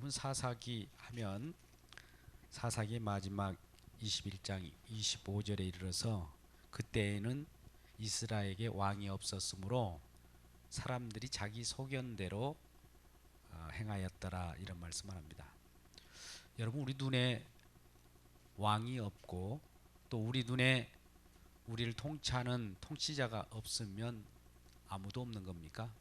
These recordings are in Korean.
여러분 사사기 하면 사사기 마지막 21장 25절에 이르러서 그때에는 이스라엘에게 왕이 없었으므로 사람들이 자기 소견대로 행하였더라 이런 말씀을 합니다. 여러분 우리 눈에 왕이 없고 또 우리 눈에 우리를 통치하는 통치자가 없으면 아무도 없는 겁니까?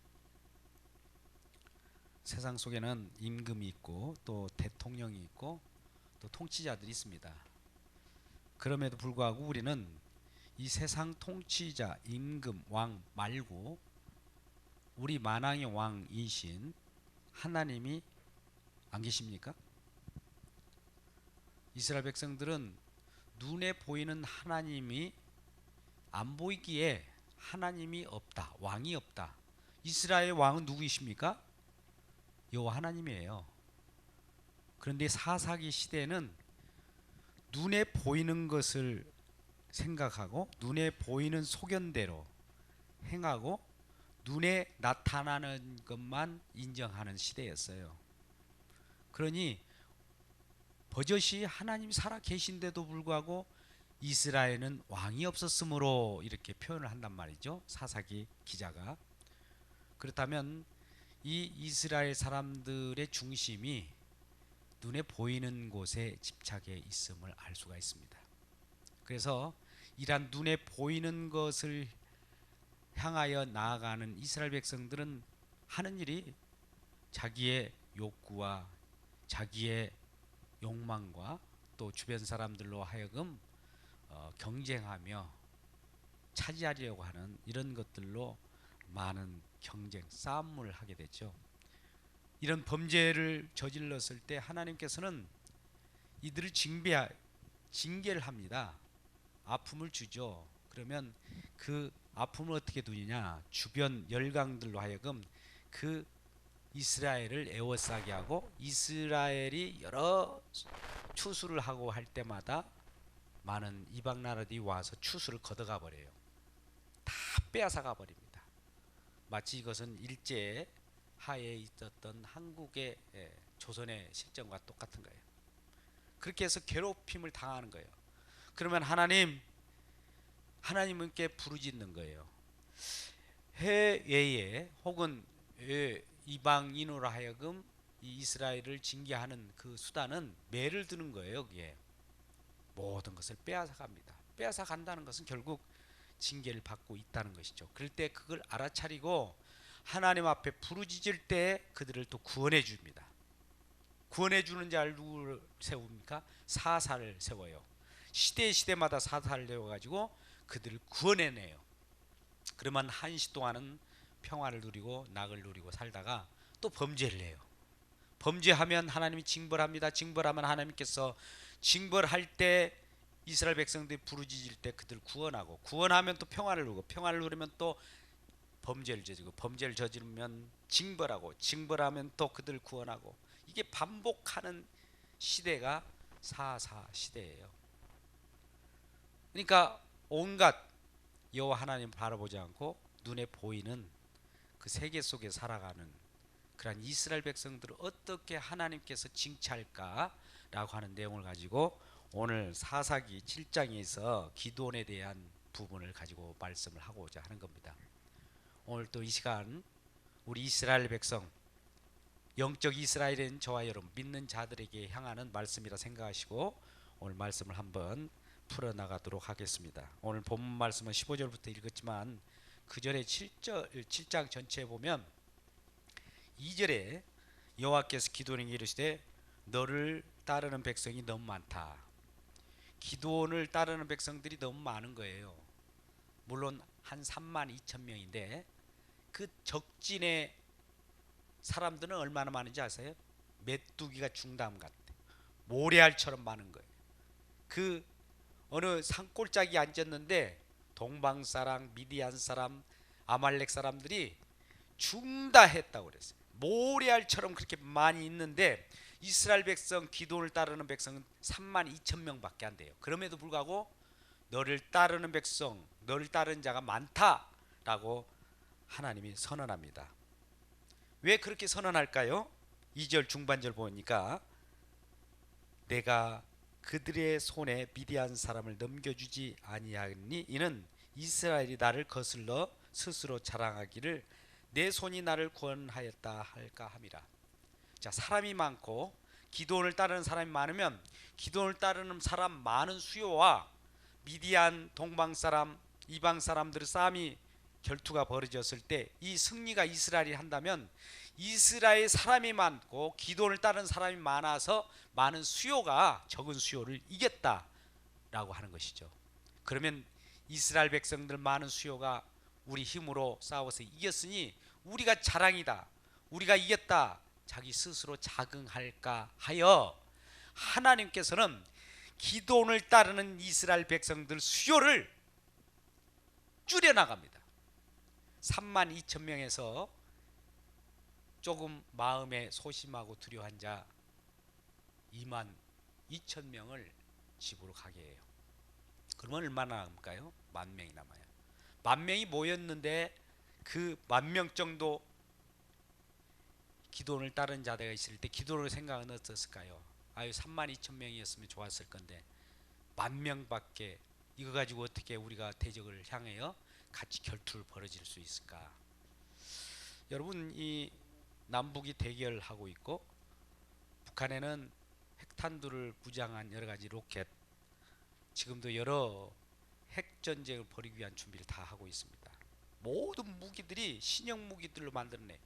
세상 속에는 임금이 있고 또 대통령이 있고 또 통치자들이 있습니다. 그럼에도 불구하고 우리는 이 세상 통치자 임금 왕 말고 우리 만왕의 왕이신 하나님이 안 계십니까? 이스라엘 백성들은 눈에 보이는 하나님이 안 보이기에 하나님이 없다, 왕이 없다. 이스라엘 왕은 누구이십니까? 여호와 하나님이에요. 그런데 사사기 시대는 눈에 보이는 것을 생각하고 눈에 보이는 소견대로 행하고 눈에 나타나는 것만 인정하는 시대였어요. 그러니 버젓이 하나님이 살아 계신데도 불구하고 이스라엘은 왕이 없었으므로 이렇게 표현을 한단 말이죠. 사사기 기자가. 그렇다면 이 이스라엘 사람들의 중심이 눈에 보이는 곳에 집착해 있음을 알 수가 있습니다. 그래서 이러한 눈에 보이는 것을 향하여 나아가는 이스라엘 백성들은 하는 일이 자기의 욕구와 자기의 욕망과 또 주변 사람들로 하여금 경쟁하며 차지하려고 하는 이런 것들로 많은 경쟁, 싸움을 하게 되죠. 이런 범죄를 저질렀을 때 하나님께서는 이들을 징계를 합니다. 아픔을 주죠. 그러면 그 아픔을 어떻게 두느냐? 주변 열강들로 하여금 그 이스라엘을 에워싸게 하고 이스라엘이 여러 추수를 하고 할 때마다 많은 이방 나라들이 와서 추수를 걷어가 버려요. 다 빼앗아가 버립니다. 마치 이것은 일제 하에 있었던 한국의 조선의 실정과 똑같은 거예요. 그렇게 해서 괴롭힘을 당하는 거예요. 그러면 하나님께 부르짖는 거예요. 해외에 혹은 이방인으로 하여금 이 이스라엘을 징계하는 그 수단은 매를 드는 거예요. 그게 모든 것을 빼앗아 갑니다. 빼앗아 간다는 것은 결국 징계를 받고 있다는 것이죠. 그럴 때 그걸 알아차리고 하나님 앞에 부르짖을 때 그들을 또 구원해 줍니다. 구원해 주는 자 누구를 세웁니까? 사사를 세워요. 시대마다 사사를 세워가지고 그들을 구원해내요. 그러면 한시 동안은 평화를 누리고 낙을 누리고 살다가 또 범죄를 해요. 범죄하면 하나님이 징벌합니다. 징벌하면 하나님께서 징벌할 때 이스라엘 백성들이 부르짖을 때 그들을 구원하고 구원하면 또 평화를 누리고 평화를 누리면 또 범죄를 저지르고 범죄를 저지르면 징벌하고 징벌하면 또 그들을 구원하고 이게 반복하는 시대가 사사 시대예요. 그러니까 온갖 여호와 하나님 바라보지 않고 눈에 보이는 그 세계 속에 살아가는 그러한 이스라엘 백성들을 어떻게 하나님께서 징치할까라고 하는 내용을 가지고 오늘 사사기 7장에서 기도원에 대한 부분을 가지고 말씀을 하고자 하는 겁니다. 오늘 또 이 시간 우리 이스라엘 백성 영적 이스라엘인 저와 여러분 믿는 자들에게 향하는 말씀이라 생각하시고 오늘 말씀을 한번 풀어나가도록 하겠습니다. 오늘 본문 말씀은 15절부터 읽었지만 그 전에 7장 전체에 보면 2절에 여호와께서 기드온에게 이르시되 너를 따르는 백성이 너무 많다. 기드온을 따르는 백성들이 너무 많은 거예요. 물론 한 3만 2천 명인데 그 적진의 사람들은 얼마나 많은지 아세요? 메뚜기가 중담 같아. 모래알처럼 많은 거예요. 그 어느 산골짜기 앉았는데 동방 사람, 미디안 사람, 아말렉 사람들이 중다했다고 그랬어요. 모래알처럼 그렇게 많이 있는데 이스라엘 백성 기드온을 따르는 백성은 3만 2천 명밖에 안 돼요. 그럼에도 불구하고 너를 따르는 백성, 너를 따르는 자가 많다라고 하나님이 선언합니다. 왜 그렇게 선언할까요? 2절 중반절 보니까 내가 그들의 손에 미디안 사람을 넘겨주지 아니하니 이는 이스라엘이 나를 거슬러 스스로 자랑하기를 내 손이 나를 구원하였다 할까 함이라. 자, 사람이 많고 기드온을 따르는 사람이 많으면 기드온을 따르는 사람 많은 수요와 미디안 동방 사람 이방 사람들의 싸움이 결투가 벌어졌을 때 이 승리가 이스라엘이 한다면 이스라엘 사람이 많고 기드온을 따르는 사람이 많아서 많은 수요가 적은 수요를 이겼다라고 하는 것이죠. 그러면 이스라엘 백성들 많은 수요가 우리 힘으로 싸워서 이겼으니 우리가 자랑이다, 우리가 이겼다, 자기 스스로 자긍할까 하여 하나님께서는 기드온을 따르는 이스라엘 백성들 수요를 줄여나갑니다. 3만 2천 명에서 조금 마음에 소심하고 두려워한 자 2만 2천 명을 집으로 가게 해요. 그러면 얼마나 남을까요? 10,000명이 남아요. 10,000명이 모였는데 그 10,000명 정도 기드온을 따른 자들가 있을 때 기드온의 생각은 어떻을까요? 아유, 3만 2천 명이었으면 좋았을 건데 10,000명밖에 이거 가지고 어떻게 우리가 대적을 향하여 같이 결투를 벌어질 수 있을까? 여러분, 이 남북이 대결하고 있고 북한에는 핵탄두를 무장한 여러 가지 로켓, 지금도 여러 핵 전쟁을 벌이기 위한 준비를 다 하고 있습니다. 모든 무기들이 신형 무기들로 만들어내요.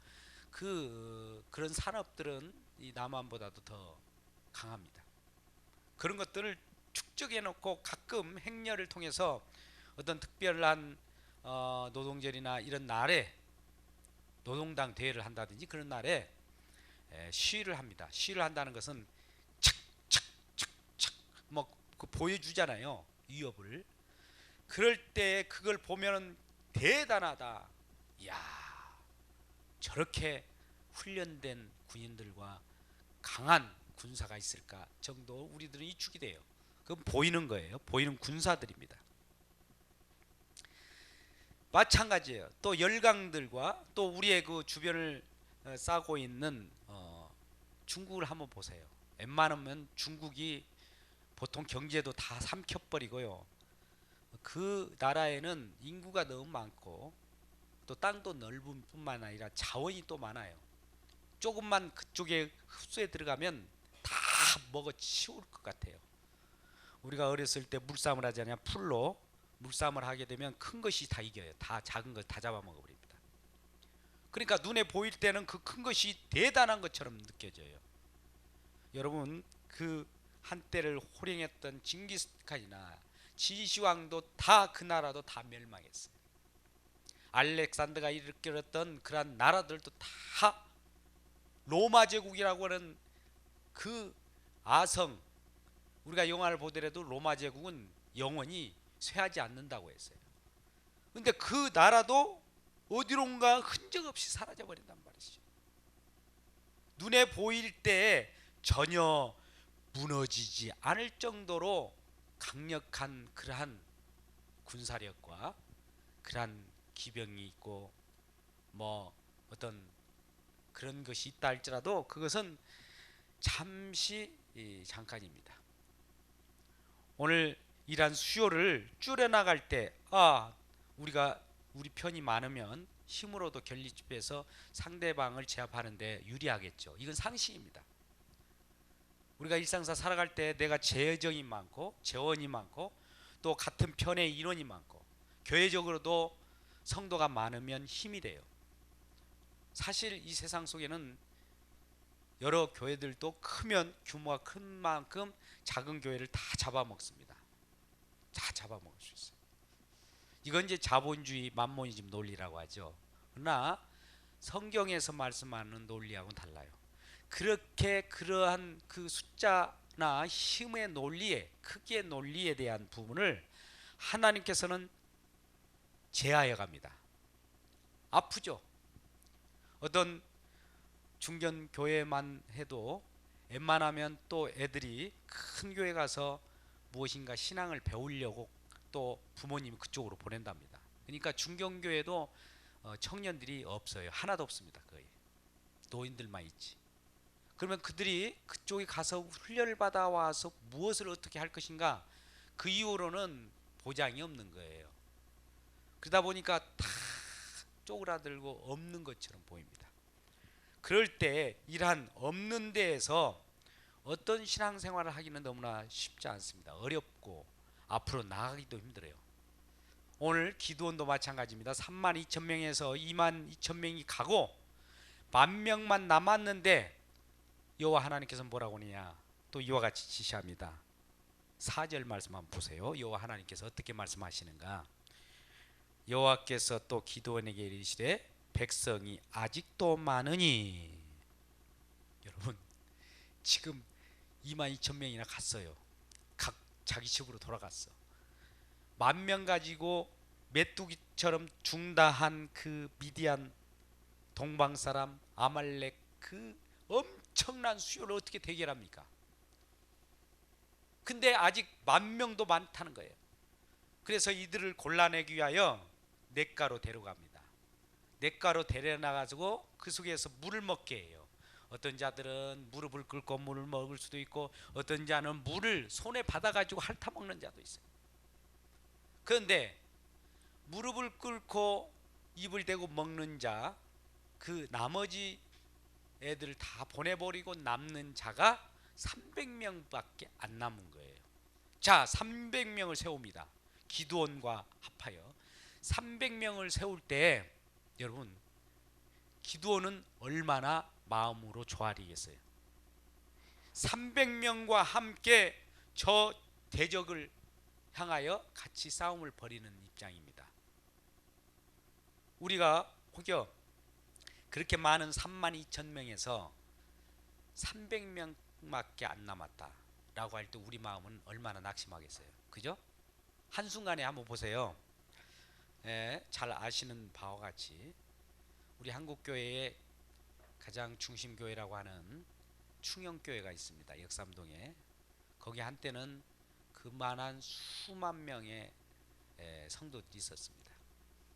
그런 산업들은 이 남한보다도 더 강합니다. 그런 것들을 축적해 놓고 가끔 행렬을 통해서 어떤 특별한 노동절이나 이런 날에 노동당 대회를 한다든지 그런 날에 시위를 합니다. 시위를 한다는 것은 착착착착 뭐 보여주잖아요, 위협을. 그럴 때 그걸 보면은 대단하다. 이야, 저렇게 훈련된 군인들과 강한 군사가 있을까 정도 우리들은 이축이 돼요. 그건 보이는 거예요. 보이는 군사들입니다. 마찬가지예요. 또 열강들과 또 우리의 그 주변을 싸고 있는 중국을 한번 보세요. 웬만하면 중국이 보통 경제도 다 삼켜버리고요. 그 나라에는 인구가 너무 많고 또 땅도 넓은 뿐만 아니라 자원이 또 많아요. 조금만 그쪽에 흡수에 들어가면 다 먹어 치울 것 같아요. 우리가 어렸을 때 물싸움을 하잖아요. 풀로 물싸움을 하게 되면 큰 것이 다 이겨요. 다 작은 것 다 잡아먹어 버립니다. 그러니까 눈에 보일 때는 그 큰 것이 대단한 것처럼 느껴져요. 여러분, 그 한때를 호령했던 징기스칸이나 지시왕도 다 그 나라도 다 멸망했어요. 알렉산더가 이끌었던 그러한 나라들도 다 로마 제국이라고 하는 그 아성, 우리가 영화를 보더라도 로마 제국은 영원히 쇠하지 않는다고 했어요. 근데 그 나라도 어디론가 흔적 없이 사라져 버린단 말이죠. 눈에 보일 때 전혀 무너지지 않을 정도로 강력한 그러한 군사력과 그러한 기병이 있고 뭐 어떤 그런 것이 있다 할지라도 그것은 잠시 잠깐입니다. 오늘 이러한 수요를 줄여나갈 때 우리가 우리 편이 많으면 힘으로도 결집해서 상대방을 제압하는데 유리하겠죠. 이건 상식입니다. 우리가 일상사 살아갈 때 내가 재정이 많고 재원이 많고 또 같은 편의 인원이 많고 교회적으로도 성도가 많으면 힘이 돼요. 사실 이 세상 속에는 여러 교회들도 크면 규모가 큰 만큼 작은 교회를 다 잡아먹습니다. 다 잡아먹을 수 있어요. 이건 이제 자본주의 만모니즘 논리라고 하죠. 그러나 성경에서 말씀하는 논리하고는 달라요. 그렇게 그러한 그 숫자나 힘의 논리에, 크기의 논리에 대한 부분을 하나님께서는 제하여 갑니다. 아프죠. 어떤 중견 교회만 해도 웬만하면 또 애들이 큰 교회 가서 무엇인가 신앙을 배우려고 또 부모님이 그쪽으로 보낸답니다. 그러니까 중견교회도 청년들이 없어요. 하나도 없습니다. 거의 노인들만 있지. 그러면 그들이 그쪽에 가서 훈련을 받아 와서 무엇을 어떻게 할 것인가, 그 이후로는 보장이 없는 거예요. 그러다 보니까 다 쪼그라들고 없는 것처럼 보입니다. 그럴 때 이러한 없는 데에서 어떤 신앙생활을 하기는 너무나 쉽지 않습니다. 어렵고 앞으로 나아가기도 힘들어요. 오늘 기도원도 마찬가지입니다. 32,000명에서 22,000명이 가고 10,000명만 남았는데 여호와 하나님께서 뭐라고 하느냐, 또 이와 같이 지시합니다. 4절 말씀 한번 보세요. 여호와 하나님께서 어떻게 말씀하시는가. 여호와께서 또 기드온에게 이르시되 백성이 아직도 많으니. 여러분, 지금 22,000명이나 갔어요. 각 자기 집으로 돌아갔어. 10,000명 가지고 메뚜기처럼 중다한 그 미디안 동방 사람 아말렉 그 엄청난 수요를 어떻게 대결합니까? 근데 아직 10,000명도 많다는 거예요. 그래서 이들을 골라내기 위하여 냇가로 데려갑니다. 냇가로 데려나가지고 그 속에서 물을 먹게 해요. 어떤 자들은 무릎을 꿇고 물을 먹을 수도 있고, 어떤 자는 물을 손에 받아가지고 핥아 먹는 자도 있어요. 그런데 무릎을 꿇고 입을 대고 먹는 자, 그 나머지 애들을 다 보내버리고 남는 자가 300명밖에 안 남은 거예요. 자, 300명을 세웁니다. 기드온과 합하여 300명을 세울 때 여러분, 기드온은 얼마나 마음으로 조아리겠어요. 300명과 함께 저 대적을 향하여 같이 싸움을 벌이는 입장입니다. 우리가 혹여 그렇게 많은 32,000명에서 300명밖에 안 남았다 라고 할 때 우리 마음은 얼마나 낙심하겠어요. 그죠? 한순간에 한번 보세요. 잘 아시는 바와 같이 우리 한국교회의 가장 중심교회라고 하는 충영교회가 있습니다. 역삼동에. 거기 한때는 그만한 수만 명의 성도들이 있었습니다.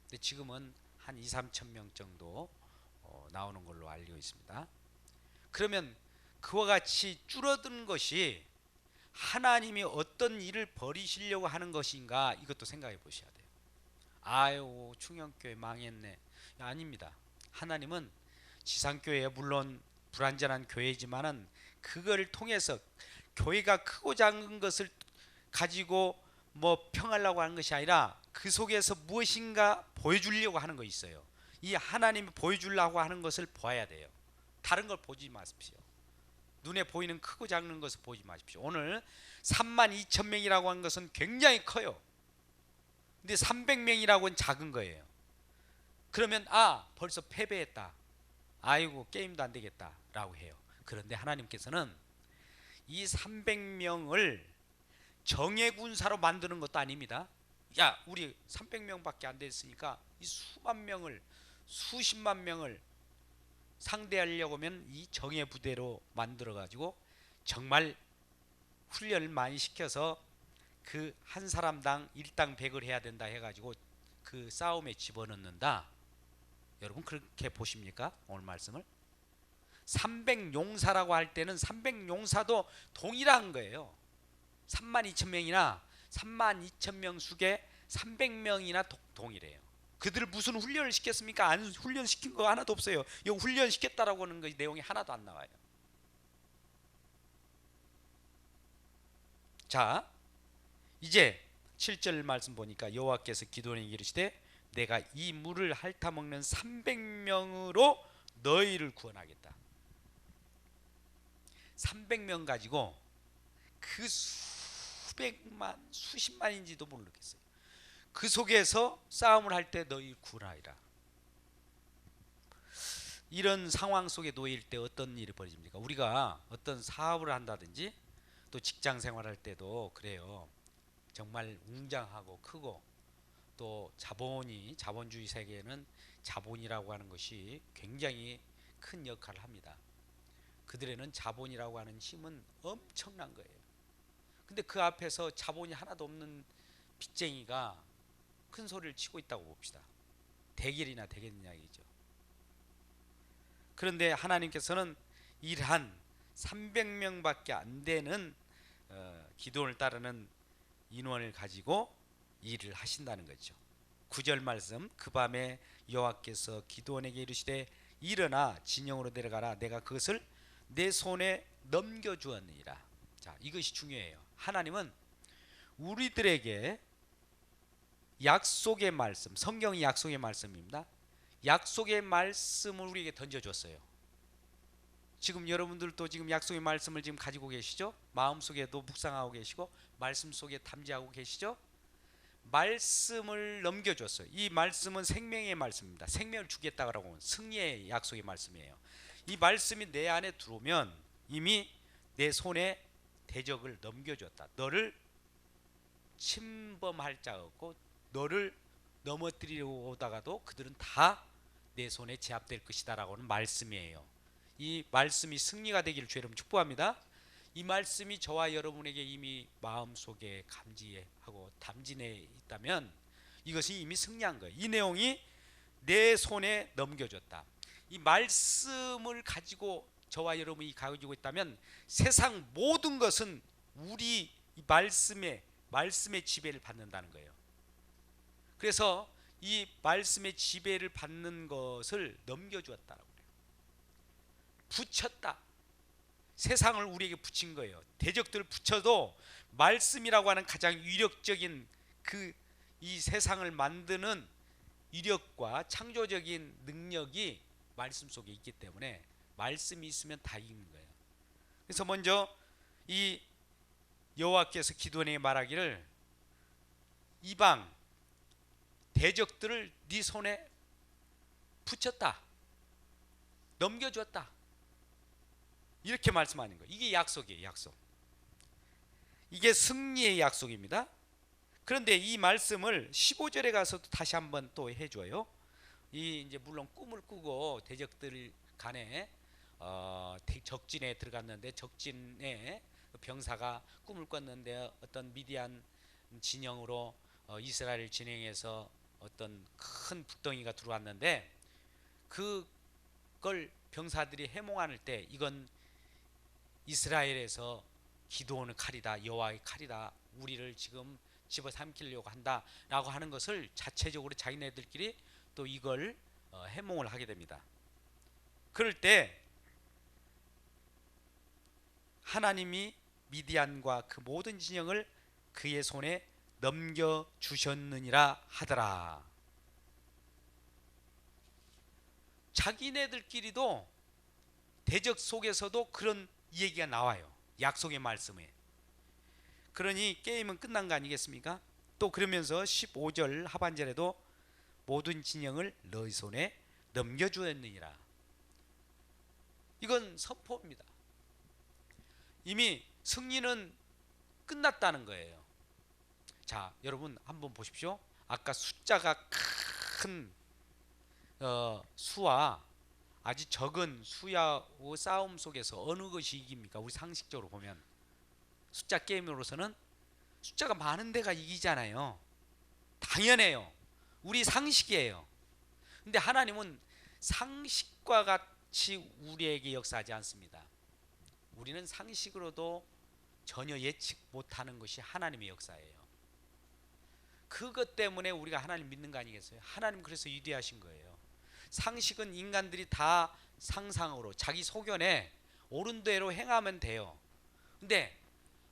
근데 지금은 한 2-3천 명 정도 나오는 걸로 알고 있습니다. 그러면 그와 같이 줄어든 것이 하나님이 어떤 일을 벌이시려고 하는 것인가, 이것도 생각해 보셔야 돼요. 아유, 충영교회 망했네. 아닙니다. 하나님은 지상교회 물론 불완전한 교회지만은 그거를 통해서 교회가 크고 작은 것을 가지고 뭐 평하려고 하는 것이 아니라 그 속에서 무엇인가 보여주려고 하는 거 있어요. 이 하나님이 보여주려고 하는 것을 봐야 돼요. 다른 걸 보지 마십시오. 눈에 보이는 크고 작은 것을 보지 마십시오. 오늘 32,000명이라고 하는 것은 굉장히 커요. 근데 300명이라고는 작은 거예요. 그러면 벌써 패배했다, 아이고 게임도 안 되겠다 라고 해요. 그런데 하나님께서는 이 300명을 정예군사로 만드는 것도 아닙니다. 야, 우리 300명밖에 안 됐으니까 이 수만 명을, 수십만 명을 상대하려고 하면 이 정예부대로 만들어 가지고 정말 훈련을 많이 시켜서 그 한 사람당 일당 100을 해야 된다 해가지고 그 싸움에 집어넣는다. 여러분 그렇게 보십니까? 오늘 말씀을 300용사라고 할 때는 300용사도 동일한 거예요. 32,000명이나 32,000명 속에 300명이나 동일해요. 그들을 무슨 훈련을 시켰습니까? 안 훈련시킨 거 하나도 없어요. 이 훈련시켰다라고 하는 거 내용이 하나도 안 나와요. 자, 이제 7절 말씀 보니까 여호와께서 기드온에게 이르시되 내가 이 물을 핥아 먹는 300명으로 너희를 구원하겠다. 300명 가지고 그 수백만 수십만인지도 모르겠어요. 그 속에서 싸움을 할 때 너희 구원하리라. 이런 상황 속에 놓일 때 어떤 일이 벌어집니까? 우리가 어떤 사업을 한다든지 또 직장 생활할 때도 그래요. 정말 웅장하고 크고 또 자본주의 세계에는 자본이라고 하는 것이 굉장히 큰 역할을 합니다. 그들에는 자본이라고 하는 힘은 엄청난 거예요. 근데 그 앞에서 자본이 하나도 없는 빚쟁이가 큰 소리를 치고 있다고 봅시다. 대결이나 되겠느냐 이죠. 그런데 하나님께서는 이러한 300명밖에 안 되는 기도원을 따르는 인원을 가지고 일을 하신다는 거죠. 9절 말씀, 그 밤에 여호와께서 기드온에게 이르시되 일어나 진영으로 내려가라. 내가 그것을 내 손에 넘겨주었느니라. 자, 이것이 중요해요. 하나님은 우리들에게 약속의 말씀, 성경이 약속의 말씀입니다. 약속의 말씀을 우리에게 던져줬어요. 지금 여러분들도 지금 약속의 말씀을 지금 가지고 계시죠? 마음속에도 묵상하고 계시고 말씀 속에 담지하고 계시죠? 말씀을 넘겨줬어요. 이 말씀은 생명의 말씀입니다. 생명을 주겠다고 하는 승리의 약속의 말씀이에요. 이 말씀이 내 안에 들어오면 이미 내 손에 대적을 넘겨줬다. 너를 침범할 자가 없고 너를 넘어뜨리려고 오다가도 그들은 다 내 손에 제압될 것이다 라고 하는 말씀이에요. 이 말씀이 승리가 되기를 주 여러분 축복합니다. 이 말씀이 저와 여러분에게 이미 마음속에 감지하고 담진해 있다면 이것이 이미 승리한 거예요. 이 내용이 내 손에 넘겨졌다. 이 말씀을 가지고 저와 여러분이 가지고 있다면 세상 모든 것은 우리 이 말씀의 지배를 받는다는 거예요. 그래서 이 말씀의 지배를 받는 것을 넘겨주었다라고 그래요. 붙였다. 세상을 우리에게 붙인 거예요. 대적들을 붙여도 말씀이라고 하는 가장 위력적인 이 세상을 만드는 위력과 창조적인 능력이 말씀 속에 있기 때문에 말씀이 있으면 다 이기는 거예요. 그래서 먼저 이 여호와께서 기드온에게 말하기를 이방 대적들을 네 손에 붙였다, 넘겨주었다, 이렇게 말씀하는 거예요. 이게 약속이에요. 약속. 이게 승리의 약속입니다. 그런데 이 말씀을 15절에 가서도 다시 한번 또 해줘요. 이 이제 물론 꿈을 꾸고 대적들 간에 적진에 들어갔는데 적진에 병사가 꿈을 꿨는데 어떤 미디안 진영으로 이스라엘을 진행해서 어떤 큰 북덩이가 들어왔는데 그걸 병사들이 해몽할 때 이건 이스라엘에서 기드온의 칼이다, 여호와의 칼이다, 우리를 지금 집어삼키려고 한다라고 하는 것을 자체적으로 자기네들끼리 또 이걸 해몽을 하게 됩니다. 그럴 때 하나님이 미디안과 그 모든 진영을 그의 손에 넘겨주셨느니라 하더라. 자기네들끼리도 대적 속에서도 그런 얘기가 나와요. 약속의 말씀에. 그러니 게임은 끝난 거 아니겠습니까? 또 그러면서 15절 하반절에도 모든 진영을 너희 손에 넘겨주었느니라. 이건 선포입니다. 이미 승리는 끝났다는 거예요. 자, 여러분 한번 보십시오. 아까 숫자가 큰 수와 아주 적은 수야의 싸움 속에서 어느 것이 이깁니까? 우리 상식적으로 보면 숫자 게임으로서는 숫자가 많은 데가 이기잖아요. 당연해요. 우리 상식이에요. 근데 하나님은 상식과 같이 우리에게 역사하지 않습니다. 우리는 상식으로도 전혀 예측 못하는 것이 하나님의 역사예요. 그것 때문에 우리가 하나님 믿는 거 아니겠어요? 하나님 그래서 위대하신 거예요. 상식은 인간들이 다 상상으로 자기 소견에 옳은 대로 행하면 돼요. 근데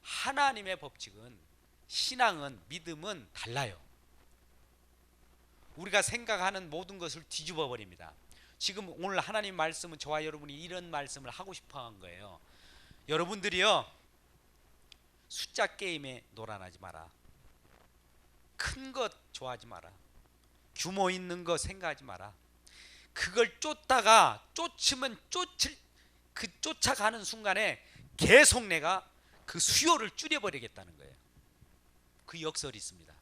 하나님의 법칙은, 신앙은, 믿음은 달라요. 우리가 생각하는 모든 것을 뒤집어 버립니다. 지금 오늘 하나님 말씀은 저와 여러분이 이런 말씀을 하고 싶어 한 거예요. 여러분들이요, 숫자 게임에 놀아나지 마라. 큰 것 좋아하지 마라. 규모 있는 거 생각하지 마라. 그걸 쫓다가 쫓아가는 순간에 계속 내가 그 수요를 줄여버리겠다는 거예요. 그 역설이 있습니다.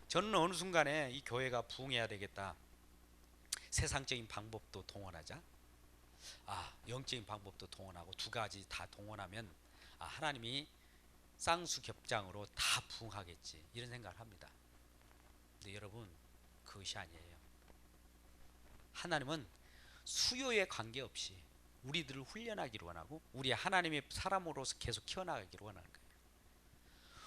저는 어느 순간에 이 교회가 부흥해야 되겠다. 세상적인 방법도 동원하자. 영적인 방법도 동원하고 두 가지 다 동원하면 하나님이 쌍수겹장으로 다 부흥하겠지, 이런 생각을 합니다. 근데 여러분, 그것이 아니에요. 하나님은 수요에 관계없이 우리들을 훈련하기를 원하고 우리 하나님의 사람으로서 계속 키워나가기를 원하는 거예요.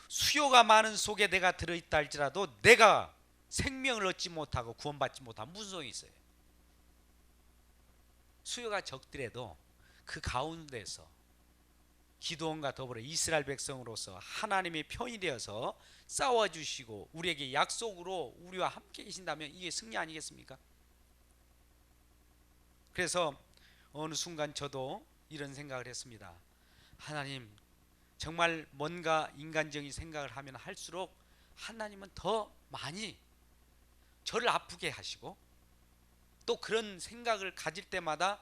수요가 많은 속에 내가 들어있다 할지라도 내가 생명을 얻지 못하고 구원받지 못하면 무슨 소용이 있어요? 수요가 적더라도 그 가운데서 기도원과 더불어 이스라엘 백성으로서 하나님의 편이 되어서 싸워주시고 우리에게 약속으로 우리와 함께 계신다면 이게 승리 아니겠습니까? 그래서 어느 순간 저도 이런 생각을 했습니다. 하나님, 정말 뭔가 인간적인 생각을 하면 할수록 하나님은 더 많이 저를 아프게 하시고 또 그런 생각을 가질 때마다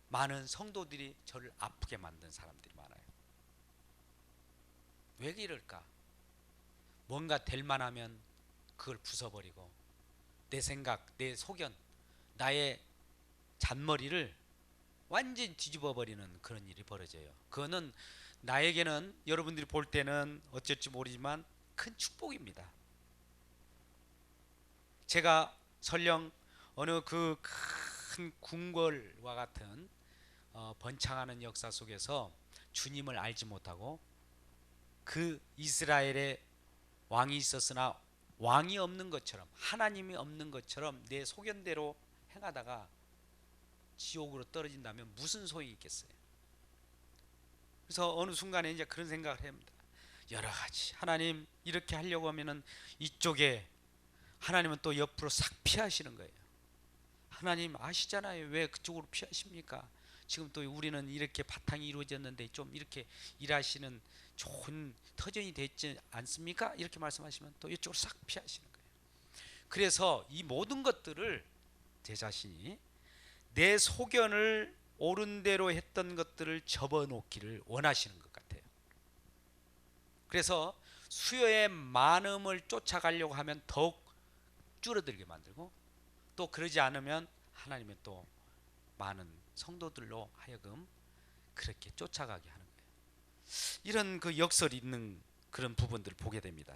많은 성도들이 저를 아프게 만든 사람들이 많아요. 왜 이럴까? 뭔가 될 만하면 그걸 부숴버리고 내 생각, 내 소견, 나의 잔머리를 완전히 뒤집어버리는 그런 일이 벌어져요. 그거는 나에게는 여러분들이 볼 때는 어쩔지 모르지만 큰 축복입니다. 제가 설령 어느 그 큰 궁궐과 같은 번창하는 역사 속에서 주님을 알지 못하고 그 이스라엘의 왕이 있었으나 왕이 없는 것처럼 하나님이 없는 것처럼 내 소견대로 행하다가 지옥으로 떨어진다면 무슨 소용이 있겠어요? 그래서 어느 순간에 이제 그런 생각을 합니다. 여러 가지 하나님 이렇게 하려고 하면은 이쪽에 하나님은 또 옆으로 싹 피하시는 거예요. 하나님 아시잖아요. 왜 그쪽으로 피하십니까? 지금 또 우리는 이렇게 바탕이 이루어졌는데 좀 이렇게 일하시는 좋은 터전이 됐지 않습니까? 이렇게 말씀하시면 또 이쪽으로 싹 피하시는 거예요. 그래서 이 모든 것들을 제 자신이 내 소견을 옳은 대로 했던 것들을 접어놓기를 원하시는 것 같아요. 그래서 수요의 많음을 쫓아가려고 하면 더욱 줄어들게 만들고 또 그러지 않으면 하나님은 또 많은 성도들로 하여금 그렇게 쫓아가게 하는 거예요. 이런 그 역설이 있는 그런 부분들을 보게 됩니다.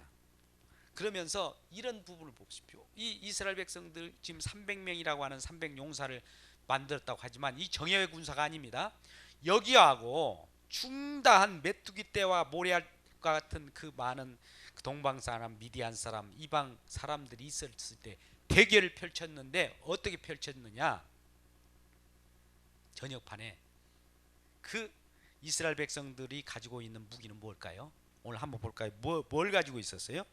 그러면서 이런 부분을 보십시오. 이 이스라엘 백성들 지금 300명이라고 하는 300용사를 만들었다고 하지만 이 정예의 군사가 아닙니다. 여기하고 중다한 메뚜기 떼와 모래알과 같은 그 많은 동방 사람, 미디안 사람, 이방 사람들이 있었을 때 대결을 펼쳤는데 어떻게 펼쳤느냐? 전역판에 그 이스라엘 백성들이 가지고 있는 무기는 뭘까요? 오늘 한번 볼까요? 뭘 가지고 있었어요?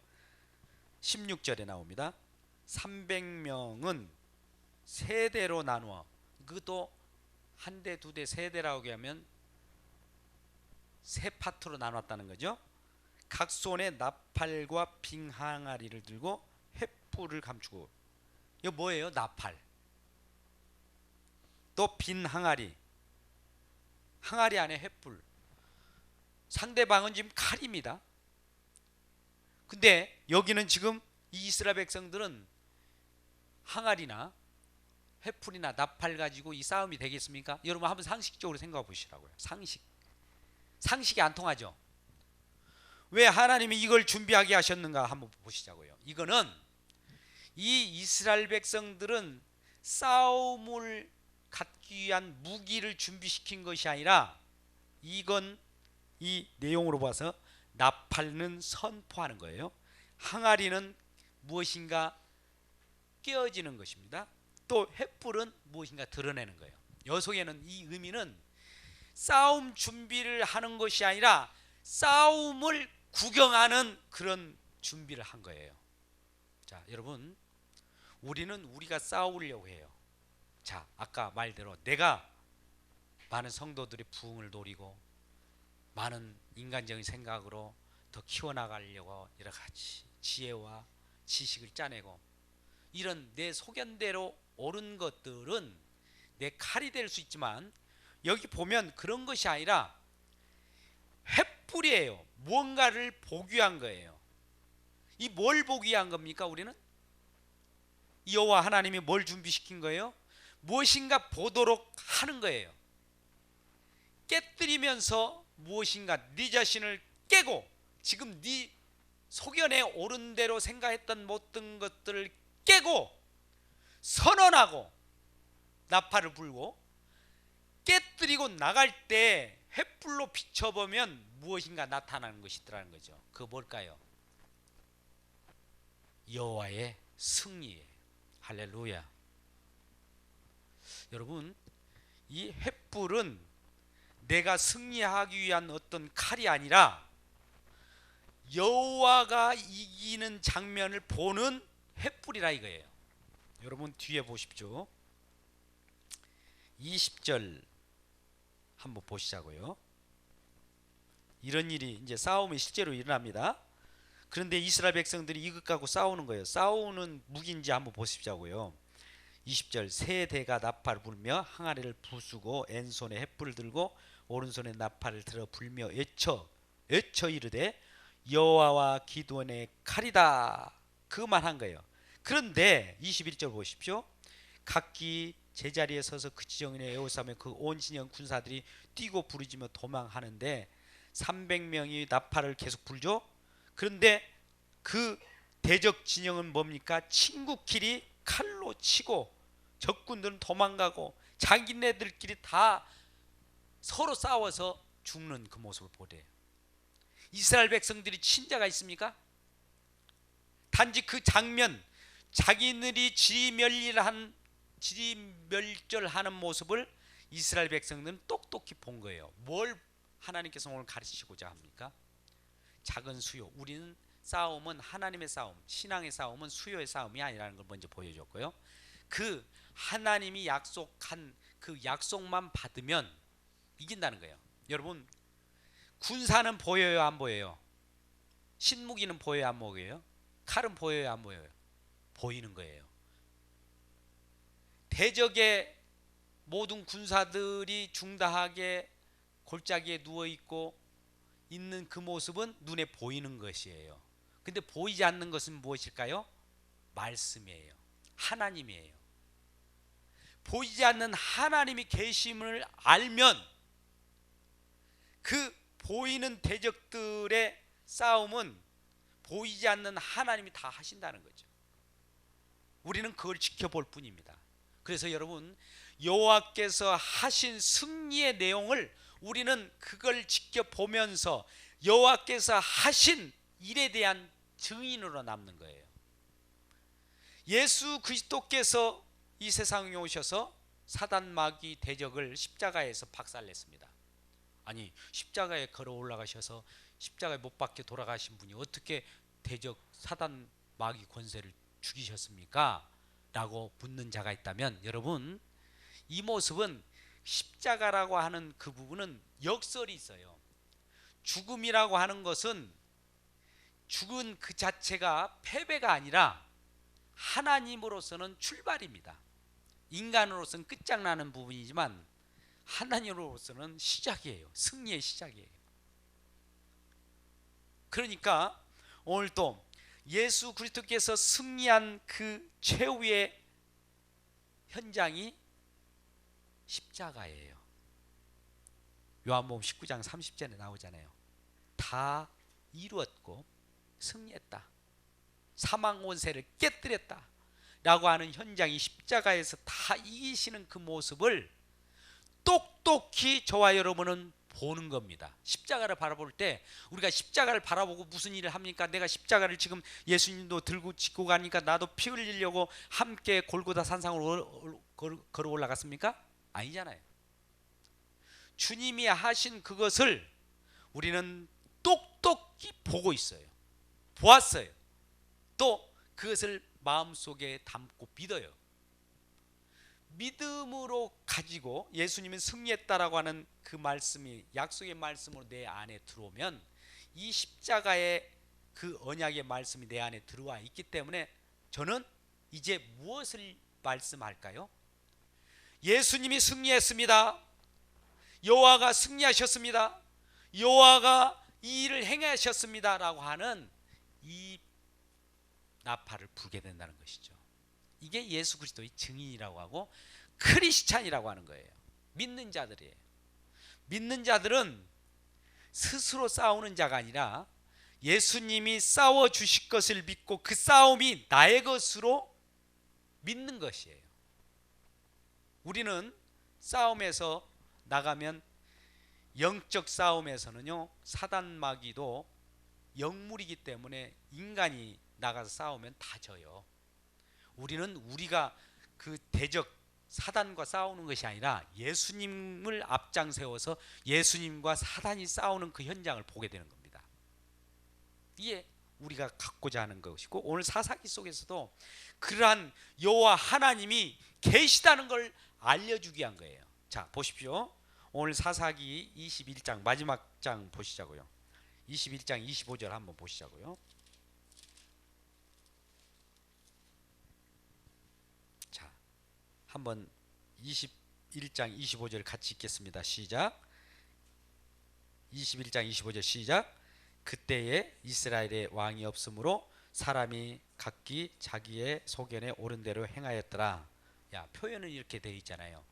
16절에 나옵니다. 300명은 세 대로 나누어, 그것도 한 대, 두 대, 세 대라고 하면 세 파트로 나눴다는 거죠. 각 손에 나팔과 빙항아리를 들고 횃불을 감추고, 이거 뭐예요? 나팔. 또 빈 항아리, 항아리 안에 횃불. 상대방은 지금 칼입니다. 근데 여기는 지금 이 이스라엘 백성들은 항아리나 횃불이나 나팔 가지고 이 싸움이 되겠습니까? 여러분 한번 상식적으로 생각해 보시라고요. 상식이 안 통하죠. 왜 하나님이 이걸 준비하게 하셨는가 한번 보시자고요. 이거는 이 이스라엘 백성들은 싸움을 갖기 위한 무기를 준비시킨 것이 아니라, 이건 이 내용으로 봐서 나팔은 선포하는 거예요. 항아리는 무엇인가 깨어지는 것입니다. 또 횃불은 무엇인가 드러내는 거예요. 여속에는 이 의미는 싸움 준비를 하는 것이 아니라 싸움을 구경하는 그런 준비를 한 거예요. 자, 여러분, 우리는 우리가 싸우려고 해요. 자, 아까 말대로 내가 많은 성도들의 부흥을 노리고 많은 인간적인 생각으로 더 키워나가려고 여러 가지 지혜와 지식을 짜내고, 이런 내 소견대로 옳은 것들은 내 칼이 될 수 있지만, 여기 보면 그런 것이 아니라 횃불이에요. 무언가를 보기 위한 거예요. 이 뭘 보기 위한 겁니까? 우리는 여호와 하나님이 뭘 준비시킨 거예요? 무엇인가 보도록 하는 거예요. 깨뜨리면서 무엇인가 네 자신을 깨고, 지금 네 소견에 옳은 대로 생각했던 모든 것들을 깨고 선언하고 나팔을 불고 깨뜨리고 나갈 때 횃불로 비춰보면 무엇인가 나타나는 것이더라는 거죠. 그거 뭘까요? 여호와의 승리예요. 할렐루야. 여러분, 이 횃불은 내가 승리하기 위한 어떤 칼이 아니라 여호와가 이기는 장면을 보는 횃불이라 이거예요. 여러분 뒤에 보십시오. 20절 한번 보시자고요. 이런 일이 이제 싸움이 실제로 일어납니다. 그런데 이스라엘 백성들이 이것 갖고 싸우는 거예요. 싸우는 무기인지 한번 보십시오고요. 20절 세 대가 나팔을 불며 항아리를 부수고 왼손에 횃불을 들고 오른손에 나팔을 들어 불며 외쳐 이르되 여호와와 기드온의 칼이다. 그만한 거예요. 그런데 21절 보십시오. 각기 제자리에 서서 그 지정인의 에호사며 그 온 진영 군사들이 뛰고 부르짖며 도망하는데 300명이 나팔을 계속 불죠. 그런데 그 대적 진영은 뭡니까? 친구끼리 칼로 치고 적군들은 도망가고 자기네들끼리 다 서로 싸워서 죽는 그 모습을 보래요. 이스라엘 백성들이 친자가 있습니까? 단지 그 장면, 자기들이 지리멸절하는 모습을 이스라엘 백성들은 똑똑히 본 거예요. 뭘 하나님께서 오늘 가르치시고자 합니까? 작은 수요. 우리는 싸움은 하나님의 싸움, 신앙의 싸움은 수요의 싸움이 아니라는 걸 먼저 보여줬고요. 그 하나님이 약속한 그 약속만 받으면 이긴다는 거예요. 여러분, 군사는 보여요, 안 보여요? 신무기는 보여요, 안 보여요? 칼은 보여요, 안 보여요? 보이는 거예요. 대적의 모든 군사들이 중다하게 골짜기에 누워 있고 있는 그 모습은 눈에 보이는 것이에요. 근데 보이지 않는 것은 무엇일까요? 말씀이에요. 하나님이에요. 보이지 않는 하나님이 계심을 알면 그 보이는 대적들의 싸움은 보이지 않는 하나님이 다 하신다는 거죠. 우리는 그걸 지켜볼 뿐입니다. 그래서 여러분, 여호와께서 하신 승리의 내용을 우리는 그걸 지켜보면서 여호와께서 하신 일에 대한 증인으로 남는 거예요. 예수 그리스도께서 이 세상에 오셔서 사단 마귀 대적을 십자가에서 박살냈습니다. 아니, 십자가에 걸어 올라가셔서 십자가에 못 박혀 돌아가신 분이 어떻게 대적 사단 마귀 권세를 죽이셨습니까? 라고 묻는 자가 있다면, 여러분, 이 모습은 십자가라고 하는 그 부분은 역설이 있어요. 죽음이라고 하는 것은 죽은 그 자체가 패배가 아니라 하나님으로서는 출발입니다. 인간으로서는 끝장나는 부분이지만 하나님으로서는 시작이에요. 승리의 시작이에요. 그러니까 오늘 또 예수 그리스도께서 승리한 그 최후의 현장이 십자가예요. 요한복음 19장 30절에 나오잖아요. 다 이루었고 승리했다. 사망 권세를 깨뜨렸다 라고 하는 현장이 십자가에서 다 이기시는 그 모습을 똑똑히 저와 여러분은 보는 겁니다. 십자가를 바라볼 때 우리가 십자가를 바라보고 무슨 일을 합니까? 내가 십자가를 지금 예수님도 들고 짚고 가니까 나도 피 흘리려고 함께 골고다 산상으로 걸어 올라갔습니까? 아니잖아요. 주님이 하신 그것을 우리는 똑똑히 보고 있어요. 보았어요. 또 그것을 마음속에 담고 믿어요. 믿음으로 가지고 예수님은 승리했다라고 하는 그 말씀이 약속의 말씀으로 내 안에 들어오면 이 십자가의 그 언약의 말씀이 내 안에 들어와 있기 때문에 저는 이제 무엇을 말씀할까요? 예수님이 승리했습니다. 여호와가 승리하셨습니다. 여호와가 이 일을 행하셨습니다 라고 하는 이 나팔을 불게 된다는 것이죠. 이게 예수 그리스도의 증인이라고 하고 크리스찬이라고 하는 거예요. 믿는 자들이에요. 믿는 자들은 스스로 싸우는 자가 아니라 예수님이 싸워 주실 것을 믿고 그 싸움이 나의 것으로 믿는 것이에요. 우리는 싸움에서 나가면 영적 싸움에서는요, 사단 마귀도 영물이기 때문에 인간이 나가서 싸우면 다 져요. 우리는 우리가 그 대적 사단과 싸우는 것이 아니라 예수님을 앞장 세워서 예수님과 사단이 싸우는 그 현장을 보게 되는 겁니다. 이게 우리가 갖고자 하는 것이고, 오늘 사사기 속에서도 그러한 여호와 하나님이 계시다는 걸 알려주기 위한 거예요. 자, 보십시오. 오늘 사사기 21장 마지막 장 보시자고요. 21장 25절 한번 보시자고요. 자, 한번 21장 25절 같이 읽겠습니다. 시작. 21장 25절 시작. 그때에 이스라엘에 왕이 없으므로 사람이 각기 자기의 소견에 옳은 대로 행하였더라. 야, 표현은 이렇게 되어 있잖아요.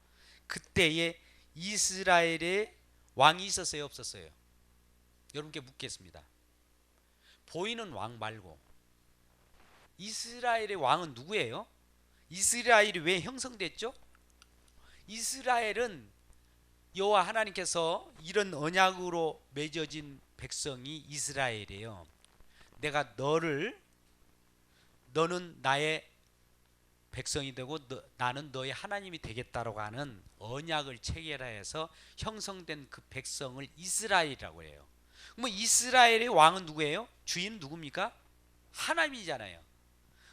그때에 이스라엘에 왕이 있었어요, 없었어요? 여러분께 묻겠습니다. 보이는 왕 말고 이스라엘의 왕은 누구예요? 이스라엘이 왜 형성됐죠? 이스라엘은 여호와 하나님께서 이런 언약으로 맺어진 백성이 이스라엘이에요. 내가 너는 나의 백성이 되고 나는 너의 하나님이 되겠다라고 하는 언약을 체결해서 형성된 그 백성을 이스라엘이라고 해요. 그럼 이스라엘의 왕은 누구예요? 주인은 누굽니까? 하나님이잖아요.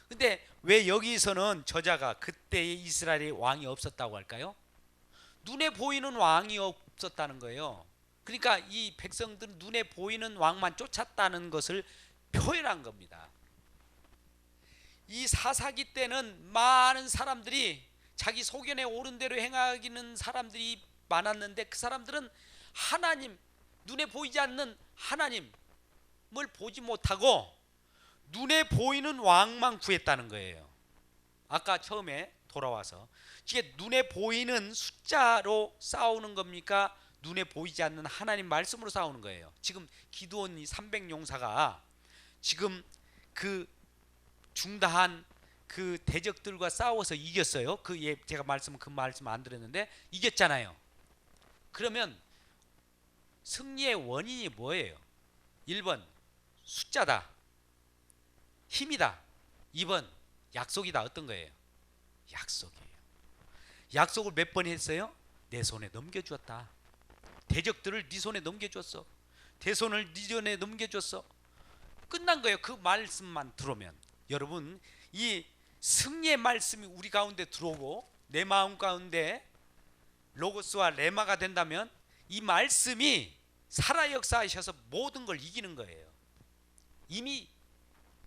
근데 왜 여기서는 저자가 그때의 이스라엘의 왕이 없었다고 할까요? 눈에 보이는 왕이 없었다는 거예요. 그러니까 이 백성들은 눈에 보이는 왕만 쫓았다는 것을 표현한 겁니다. 이 사사기 때는 많은 사람들이 자기 소견에 옳은 대로 행하기는 사람들이 많았는데, 그 사람들은 하나님, 눈에 보이지 않는 하나님을 보지 못하고 눈에 보이는 왕만 구했다는 거예요. 아까 처음에 돌아와서 이게 눈에 보이는 숫자로 싸우는 겁니까? 눈에 보이지 않는 하나님 말씀으로 싸우는 거예요. 지금 기드온이 300용사가 지금 그 중다한 그 대적들과 싸워서 이겼어요. 제가 그 말씀 안 드렸는데 이겼잖아요. 그러면 승리의 원인이 뭐예요? 1번 숫자다, 힘이다. 2번 약속이다. 어떤 거예요? 약속이에요. 약속을 몇 번 했어요? 내 손에 넘겨주었다. 대적들을 네 손에 넘겨줬어. 대손을 네 손에 넘겨줬어. 끝난 거예요. 그 말씀만 들어오면. 여러분, 이 승리의 말씀이 우리 가운데 들어오고 내 마음 가운데 로고스와 레마가 된다면 이 말씀이 살아 역사하셔서 모든 걸 이기는 거예요. 이미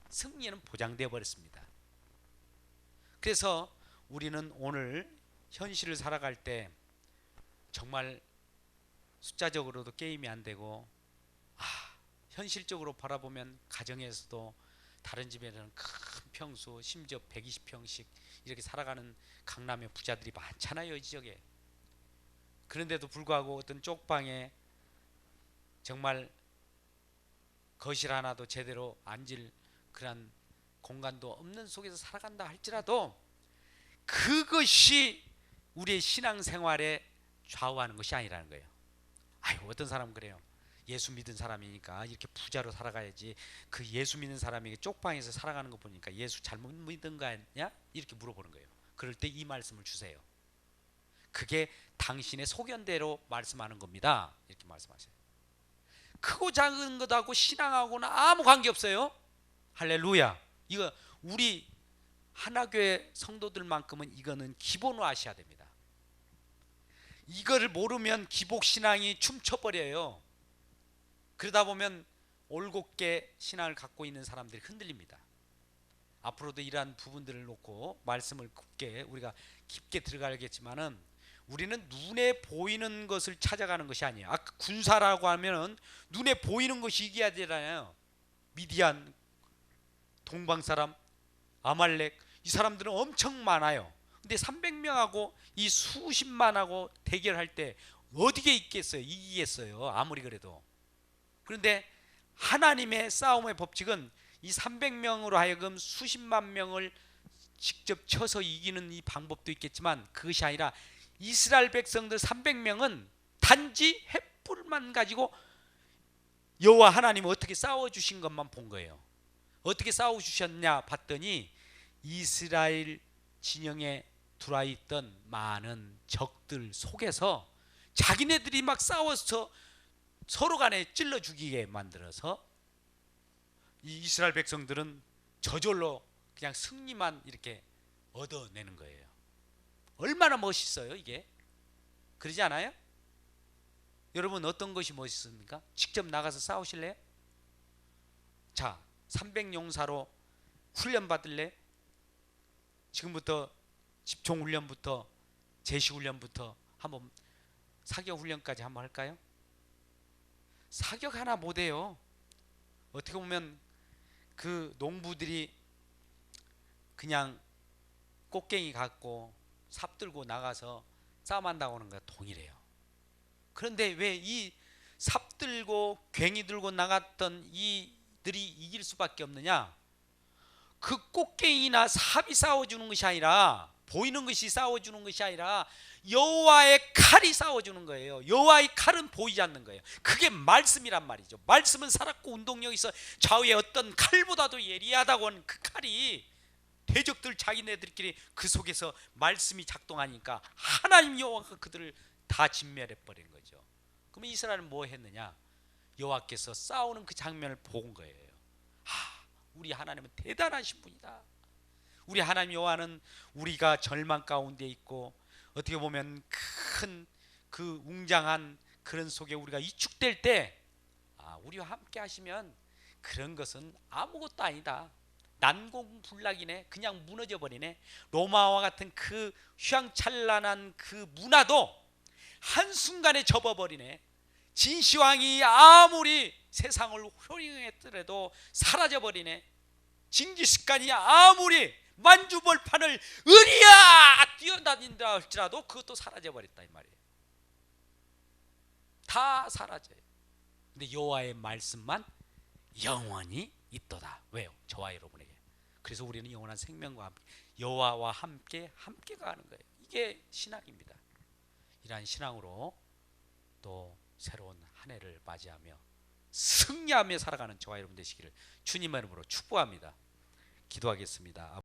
승리는 보장되어 버렸습니다. 그래서 우리는 오늘 현실을 살아갈 때 정말 숫자적으로도 게임이 안 되고, 현실적으로 바라보면 가정에서도 다른 집에는 큰 평수, 심지어 120평씩 이렇게 살아가는 강남의 부자들이 많잖아요, 이 지역에. 그런데도 불구하고 어떤 쪽방에 정말 거실 하나도 제대로 앉을 그런 공간도 없는 속에서 살아간다 할지라도 그것이 우리의 신앙생활에 좌우하는 것이 아니라는 거예요. 어떤 사람은 그래요. 예수 믿은 사람이니까 이렇게 부자로 살아가야지. 그 예수 믿는 사람이 쪽방에서 살아가는 거 보니까 예수 잘못 믿은 거 아니야? 이렇게 물어보는 거예요. 그럴 때 이 말씀을 주세요. 그게 당신의 소견대로 말씀하는 겁니다. 이렇게 말씀하세요. 크고 작은 것하고 신앙하고는 아무 관계없어요. 할렐루야. 이거 우리 하나교회 성도들만큼은 이거는 기본으로 아셔야 됩니다. 이거를 모르면 기복신앙이 춤춰버려요. 그러다 보면 올곧게 신앙을 갖고 있는 사람들이 흔들립니다. 앞으로도 이러한 부분들을 놓고 말씀을 우리가 깊게 들어가겠지만은, 우리는 눈에 보이는 것을 찾아가는 것이 아니에요. 아까 군사라고 하면은 눈에 보이는 것이 이겨야 되잖아요. 미디안, 동방사람, 아말렉, 이 사람들은 엄청 많아요. 근데 300명하고 이 수십만하고 대결할 때 어디게 있겠어요? 이기겠어요? 아무리 그래도. 그런데 하나님의 싸움의 법칙은 이 300명으로 하여금 수십만 명을 직접 쳐서 이기는 이 방법도 있겠지만, 그것이 아니라 이스라엘 백성들 300명은 단지 횃불만 가지고 여호와 하나님은 어떻게 싸워주신 것만 본 거예요. 어떻게 싸워주셨냐 봤더니 이스라엘 진영에 들어와 있던 많은 적들 속에서 자기네들이 막 싸워서 서로 간에 찔러 죽이게 만들어서 이 이스라엘 백성들은 저절로 그냥 승리만 이렇게 얻어내는 거예요. 얼마나 멋있어요 이게. 그러지 않아요? 여러분 어떤 것이 멋있습니까? 직접 나가서 싸우실래요? 자, 300용사로 훈련 받을래? 지금부터 집총 훈련부터 제시 훈련부터 한번 사격 훈련까지 한번 할까요? 사격 하나 못해요. 어떻게 보면 그 농부들이 그냥 꽃갱이 갖고 삽 들고 나가서 싸움한다고 하는 거와 동일해요. 그런데 왜 이 삽 들고 괭이 들고 나갔던 이들이 이길 수밖에 없느냐? 그 꽃갱이나 삽이 싸워주는 것이 아니라, 보이는 것이 싸워주는 것이 아니라 여호와의 칼이 싸워주는 거예요. 여호와의 칼은 보이지 않는 거예요. 그게 말씀이란 말이죠. 말씀은 살았고 운동력이 있어 좌우의 어떤 칼보다도 예리하다고 하는 그 칼이, 대적들 자기네들끼리 그 속에서 말씀이 작동하니까 하나님 여호와가 그들을 다 진멸해 버린 거죠. 그러면 이스라엘은 뭐 했느냐? 여호와께서 싸우는 그 장면을 본 거예요. 우리 하나님은 대단하신 분이다. 우리 하나님 여호와는 우리가 절망 가운데 있고 어떻게 보면 큰 그 웅장한 그런 속에 우리가 위축될 때 우리와 함께 하시면 그런 것은 아무것도 아니다. 난공불락이네. 그냥 무너져 버리네. 로마와 같은 그 휘황찬란한 그 문화도 한순간에 접어버리네. 진시황이 아무리 세상을 호령했더라도 사라져버리네. 징기스칸이 아무리 만주벌판을 으리야 뛰어다닌다 할지라도 그것도 사라져버렸다 이 말이에요. 다 사라져요. 근데 여호와의 말씀만 영원히 있도다. 왜요? 저와 여러분에게. 그래서 우리는 영원한 생명과 함께 여호와와 함께 가는 거예요. 이게 신앙입니다. 이러한 신앙으로 또 새로운 한 해를 맞이하며 승리하며 살아가는 저와 여러분 되시기를 주님의 이름으로 축복합니다. 기도하겠습니다.